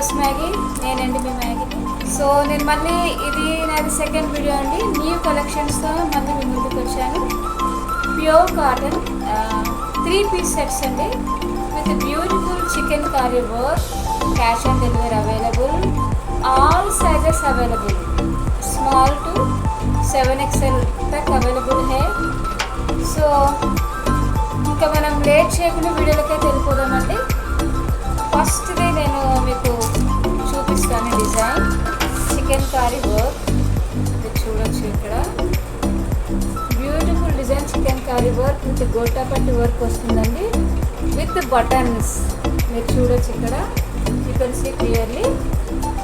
Just Maggi, నేనండి మీ Maggi. So నేను మళ్ళీ ఇది నాది సెకండ్ వీడియో అండి. న్యూ కలెక్షన్స్తో మళ్ళీ మీ ముందుకు వచ్చాను. ప్యూర్ కాటన్ 3-piece సెట్స్ అండి, with beautiful chicken curry work. Cash on delivery available, all sizes available, small to 7XL तक అవైలబుల్ హే. సో ఇంకా మనం లేట్ చేయకుండా వీడియోలకే వెళ్ళిపోదామండి. ఫస్ట్ది నేను మీకు చూపిస్తాను డిజైన్ చికెన్ కర్రీ వర్క్. మీరు చూడొచ్చు ఇక్కడ beautiful design chikankari work with gota patti work వస్తుందండి, విత్ బటన్స్. మీరు చూడొచ్చు ఇక్కడ, you can see clearly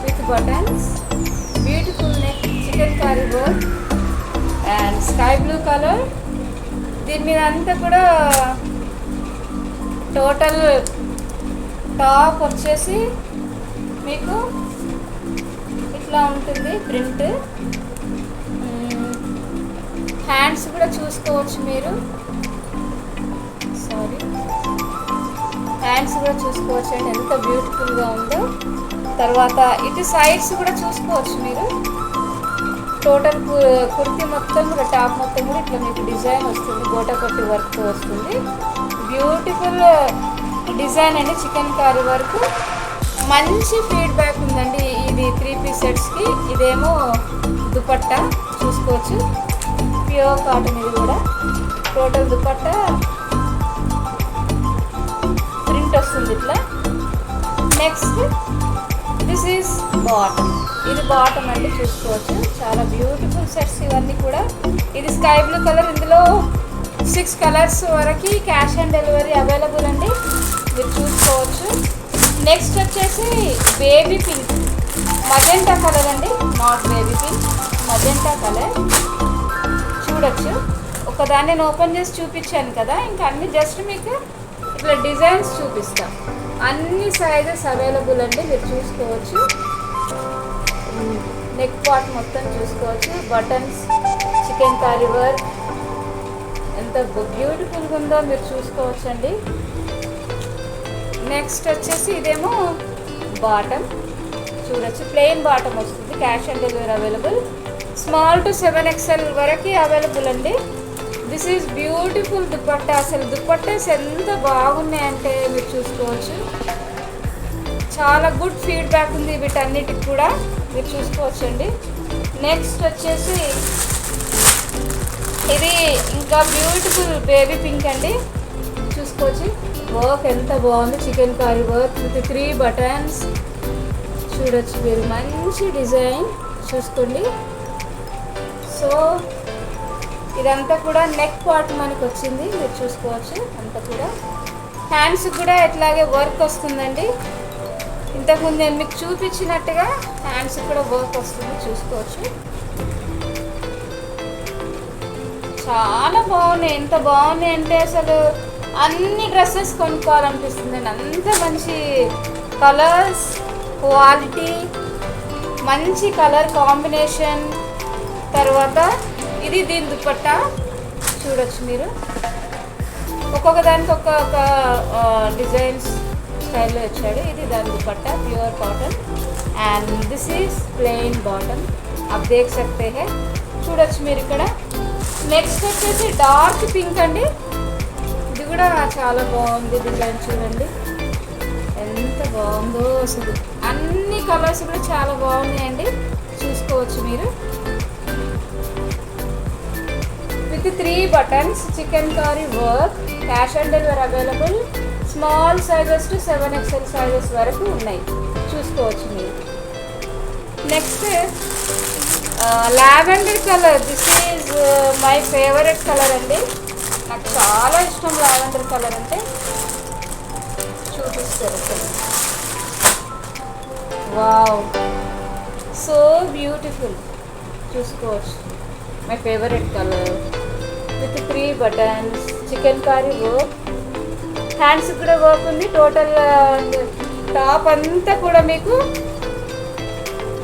with buttons. Beautiful neck chikankari work and sky blue colour. దీని మీద అంతా కూడా టోటల్ టాప్ వచ్చేసి మీకు ఇట్లా ఉంటుంది ప్రింట్. హ్యాండ్స్ కూడా చూసుకోవచ్చు మీరు, సారీ హ్యాండ్స్ కూడా చూసుకోవచ్చు అండి, ఎంత బ్యూటిఫుల్గా ఉందో. తర్వాత ఇటు సైడ్స్ కూడా చూసుకోవచ్చు మీరు. టోటల్ కుర్తీ మొత్తం కూడా టాప్ మొత్తం కూడా ఇట్లా మీకు డిజైన్ వస్తుంది, గోటాపట్టి వర్క్ వస్తుంది. బ్యూటిఫుల్ డిజైన్ అండి చికెన్ కర్రీ వర్క్. మంచి ఫీడ్బ్యాక్ ఉందండి ఇది 3-piece సెట్స్కి. ఇదేమో దుపట్టా చూసుకోవచ్చు, ప్యూర్ కాటన్. ఇది కూడా టోటల్ దుపట్టా ప్రింట్ వస్తుంది ఇట్లా. Next this is bottom. ఇది బాటమ్ అండి, చూసుకోవచ్చు. చాలా బ్యూటిఫుల్ సెట్స్ ఇవన్నీ కూడా. ఇది స్కై బ్లూ కలర్, ఇందులో 6 కలర్స్ వరకు క్యాష్ ఆన్ డెలివరీ అవైలబుల్ అండి, మీరు చూసుకోవచ్చు. నెక్స్ట్ వచ్చేసి బేబీ పింక్, మజెంటా కలర్ అండి, not baby pink, magenta colour. చూడొచ్చు, ఒకదాన్ని నేను ఓపెన్ చేసి చూపించాను కదా, ఇంకా అన్ని జస్ట్ మీకు ఇట్లా డిజైన్స్ చూపిస్తాం. అన్ని సైజెస్ అవైలబుల్ అండి, మీరు చూసుకోవచ్చు. నెక్ పార్ట్ మొత్తం చూసుకోవచ్చు, బటన్స్, చికెన్ కర్రీ వర్క్ ఎంత బ్యూటిఫుల్గా ఉందో మీరు చూసుకోవచ్చు అండి. నెక్స్ట్ వచ్చేసి ఇదేమో బాటమ్ చూడొచ్చు, ప్లెయిన్ బాటమ్ వస్తుంది, cash on delivery available, small to 7XL వరకు అవైలబుల్ అండి. This is beautiful dupatta. అసలు దుపట్టాస్ ఎంత బాగున్నాయంటే మీరు చూసుకోవచ్చు. చాలా గుడ్ ఫీడ్బ్యాక్ ఉంది వీటన్నిటికి కూడా, మీరు చూసుకోవచ్చండి. నెక్స్ట్ వచ్చేసి ఇది ఇంకా బ్యూటిఫుల్ బేబీ పింక్ అండి, చూసుకోవచ్చు. వర్క్ ఎంత బాగుంది, chicken curry work with 3 buttons. చూడొచ్చు మీరు, మంచి డిజైన్ చూసుకోండి. సో ఇదంతా కూడా నెక్ పార్ట్ మనకు వచ్చింది, మీరు చూసుకోవచ్చు. అంతా కూడా హ్యాండ్స్ కూడా ఎట్లాగే వర్క్ వస్తుందండి. ఇంతకుముందు నేను మీకు చూపించినట్టుగా హ్యాండ్స్ కూడా వర్క్ వస్తుంది, చూసుకోవచ్చు. చాలా బాగున్నాయి, ఎంత బాగున్నాయి అంటే అసలు అన్ని డ్రెస్సెస్ కొనుక్కోవాలనిపిస్తుంది. అంత మంచి కలర్స్, క్వాలిటీ, మంచి కలర్ కాంబినేషన్. తర్వాత ఇది దీని దుపట్టా చూడొచ్చు మీరు. ఒక్కొక్క దానికి ఒక్కొక్క డిజైన్స్ స్టైల్లో వచ్చాడు. ఇది దాని dupatta pure cotton and this is plain bottom. అప్ దేఖ్ సక్తే హై, చూడొచ్చు మీరు ఇక్కడ. నెక్స్ట్ వచ్చేసి డార్క్ పింక్ అండి, ఇది కూడా చాలా బాగుంది డిజైన్. చూడండి ఎంత బాగుందో అసలు, అన్ని కలర్స్ కూడా చాలా బాగున్నాయండి, చూసుకోవచ్చు మీరు. With 3 buttons, chicken curry work, cash on delivery available, small sizes to 7XL sizes వరకు ఉన్నాయి, చూసుకోవచ్చు మీరు. Next lavender colour. This is my favourite colour అండి, నాకు చాలా ఇష్టం లావెండర్ కలర్ అంటే. చూపిస్తారు వావ్, సో బ్యూటిఫుల్, చూసుకోవచ్చు. My favourite colour with 3 buttons, chicken curry work, hands కూడా వర్క్ ఉంది. టోటల్ టాప్ అంతా కూడా మీకు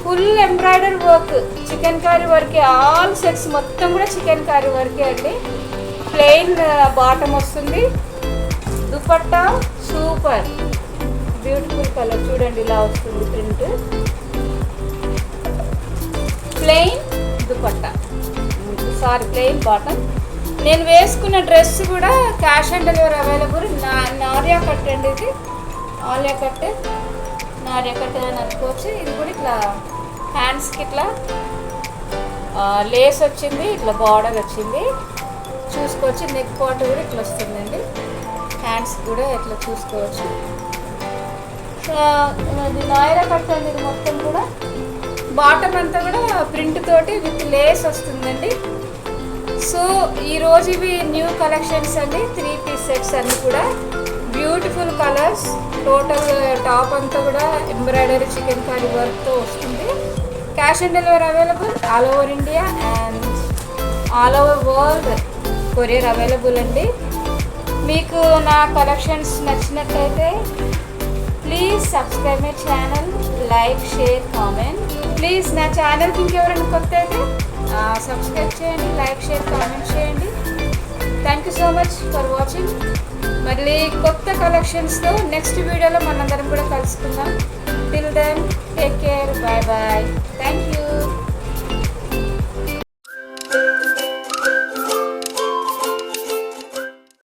full embroidery work, chicken curry work. All sets మొత్తం కూడా చికెన్ కర్రీ వర్కే అండి. ప్లెయిన్ బాటమ్ వస్తుంది, దుపట్టా సూపర్ బ్యూటిఫుల్ కలర్ చూడండి, ఇలా వస్తుంది print. Plain dupatta, sorry plain bottom. నేను వేసుకున్న డ్రెస్ కూడా క్యాష్ ఆన్ డెలివరీ అవైలబుల్. నారియా కట్ అండి, ఇది ఆలియా కట్, నారియా కట్ అని అనుకోవచ్చు. ఇది కూడా ఇట్లా హ్యాండ్స్కి ఇట్లా లేస్ వచ్చింది, ఇట్లా బార్డర్ వచ్చింది చూసుకోవచ్చు. నెక్ పార్ట్ కూడా ఇట్లా వస్తుందండి, హ్యాండ్స్ కూడా ఇట్లా చూసుకోవచ్చు. సో ఇది నాయరా కట్ అండి. ఇది మొత్తం కూడా బాటమ్ అంతా కూడా ప్రింట్ తోటి విత్ లేస్ వస్తుందండి. సో ఈరోజు ఇవి న్యూ కలెక్షన్స్ అండి, 3 పీస్ సెట్స్ అన్నీ కూడా బ్యూటిఫుల్ కలర్స్. టోటల్ టాప్ అంతా కూడా ఎంబ్రాయిడరీ చికెన్ కర్రీ వర్క్తో వస్తుంది. Cash on delivery available all over India and all over world courier available అండి. మీకు నా కలెక్షన్స్ నచ్చినట్లయితే please subscribe my channel, like, share, comment. Please నా ఛానల్కి ఇంకెవరైనా కొత్త అయితే సబ్స్క్రైబ్ చేయండి, లైక్, షేర్, కామెంట్ చేయండి. Thank you so much for watching. మళ్ళీ కొత్త కలెక్షన్స్తో నెక్స్ట్ వీడియోలో మనందరం కూడా కలుసుకుందాం. Till then take care, bye bye.